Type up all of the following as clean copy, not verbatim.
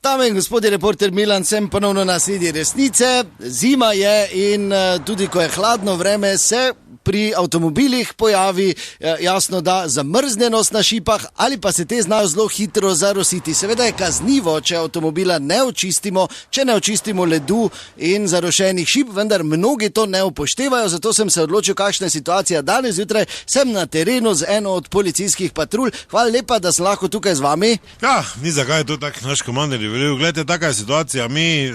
Dame in gospodje, reporter Milan, sem ponovno na sredi resnice. Zima je in tudi ko je hladno vreme, se pri avtomobilih pojavi jasno, da zamrznjenost na šipah ali pa se te znajo zelo hitro zarositi. Seveda je kaznivo, če avtomobila ne očistimo, če ne očistimo ledu in zarošenih šip, vendar mnogi to ne upoštevajo, zato sem se odločil, kakšna je situacija danes zjutraj. Sem na terenu z eno od policijskih patrulj. Hvala lepa, da sem lahko tukaj z vami. Ja, ni zakaj je to tak naš komandir. Glede, taka je situacija. Mi,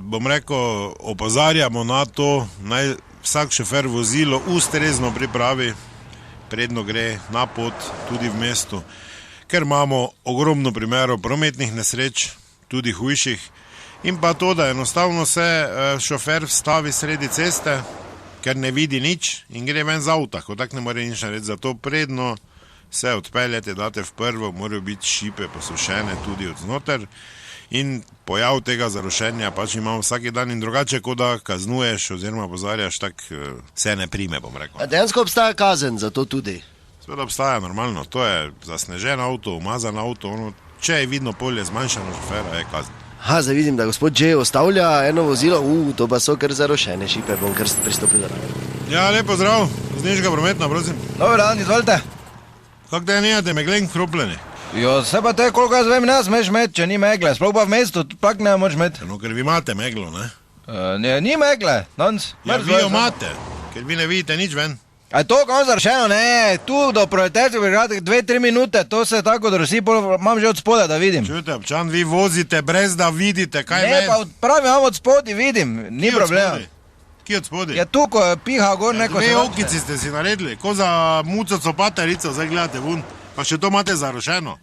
bom rekel, opozarjamo na to, naj vsak šofer vozilo ustrezno pripravi, predno gre na pot, tudi v mestu, ker imamo ogromno primerov prometnih nesreč, tudi hujših, in pa to, da enostavno se šofer vstavi sredi ceste, ker ne vidi nič in gre ven z avta, ko tak ne more nič narediti. Zato predno se odpeljete, date v prvo, morajo biti šipe posušene tudi od znotraj. In pojav tega zarošenja pač imamo vsak dan in drugače, kot da kaznuješ oziroma pozarjaš, tak se ne prime, bom rekel. A dejansko obstaja kazen za to tudi? Seveda obstaja, normalno. To je zasnežen avto, umazan avto, če je vidno polje zmanjšano šofera, je kazen. Zdaj vidim, da gospod že ostavlja eno vozilo, to pa so kar zarošene šipe, bom kar pristopil. Ja, lepo zdrav, znižga prometna, prosim. Dobar dan, izvolite. Kak da je nijate, meglen kropljeni? Jo, se pa te, koliko jaz vem, ne smeš met, če ni megle, sploh pa v mestu, pak ne moč met. No, ker vi imate meglo, ne? Ne, ni megle, danes. Ja, vi jo imate, ker vi ne vidite nič ven. A je to kam završeno? Ne, tu do proletarske brigade 2-3 minute, to se tako drosi, imam že od spoda, da vidim. Čujte, občan, vi vozite brez da vidite, kaj ven. Ne, pa pravi, imam od spodi, vidim, ni problema. Kje od spodi? Ja, tu, ko piha gor neko... Dve okici ste si naredili, ko za muco copaterico, zdaj gledate vun, pa še to imate zarošeno.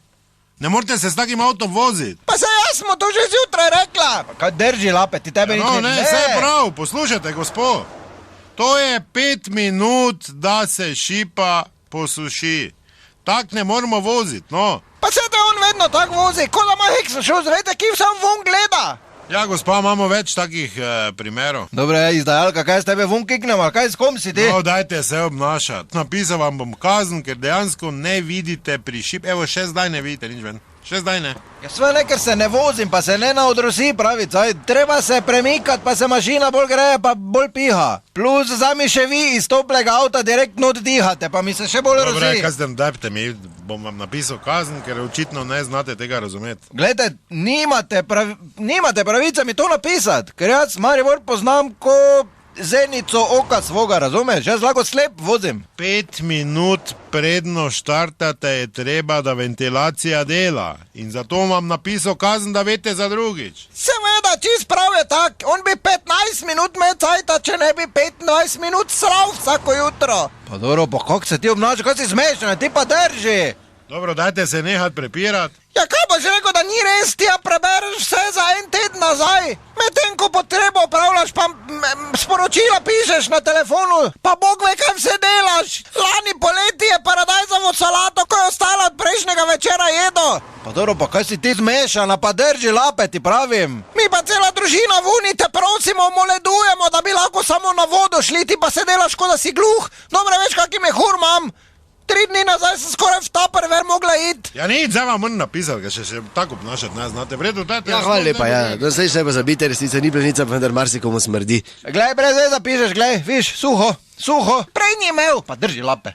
Ne morate se s takim avtom voziti. Pa se jaz smo to že zjutraj rekla. Kaj drži lape, ti tebe nič ne... Ne, vse prav, poslušajte, gospod. To je 5 minut, da se šipa posuši. Tak ne moramo voziti, no. Pa se te on vedno tak vozi, ko da ima heksa šel, zvete, ki sam von gleda. Ja, gospa, imamo več takih primerov. Dobre, izdajalka, kaj s tebe von kiknemo, kaj s kom si ti? No, dajte se obnašati. Napisal vam bom kazen, ker dejansko ne vidite pri šip. Evo, še zdaj ne vidite nič ven. Še zdaj ne. Ja, sve ne, ker se ne vozim, pa se ne naodrosi, pravi, treba se premikati, pa se mašina bolj greje, pa bolj piha. Plus, zami še vi iz toplega avta direktno oddihate, pa mi se še bolj rozi. Dobre, kaj ste dajte mi, bom vam napisal kazen, ker očitno ne znate tega razumeti. Glejte, nimate pravice mi to napisati, ker jaz Maribor poznam ko zenico oka svoga, razumeš? Jaz lahko slep vozim. 5 minut predno štartate je treba, da ventilacija dela. In zato vam napisal kazen, da vete za drugič. Seveda, čist prav je tak. On bi 15 minut me cajta, če ne bi 25 minut sral vsako jutro. Pa dobro, pa kako se ti obnaša, kaj si smešen, ti pa drži. Dobro, dajte se nehat prepirati. Ja, kaj boš rekel, da ni res, ti ja prebereš vse za en teden nazaj? Medtem, ko potrebo opravljaš, pa sporočila pišeš na telefonu, pa Bog ve, kaj vse delaš. Lani poleti je paradajzovo salato, ko je ostala od prejšnjega večera jedo. Pa dobro, pa kaj si ti zmešana, pa drži lape, ti pravim. Mi pa cela družina vuni te prosimo, moledujemo, da bi lahko samo na vodo šli, ti pa se delaš, ko da si gluh. Dobro, veš, kak ime hur imam. 3 dni nazaj sem skoraj v Tupperware mogla iti. Ja, nič, zdaj vam moram napisati, ker še tako obnašati ne znate. Vredu, dajte... Ja, hvala lepa, ja. Zdaj še pa zabite, resnica ni plenica, vendar marsikomu smrdi. Glej, brez veza pišeš, glej, viš, suho. Prej ni imel, pa drži lape.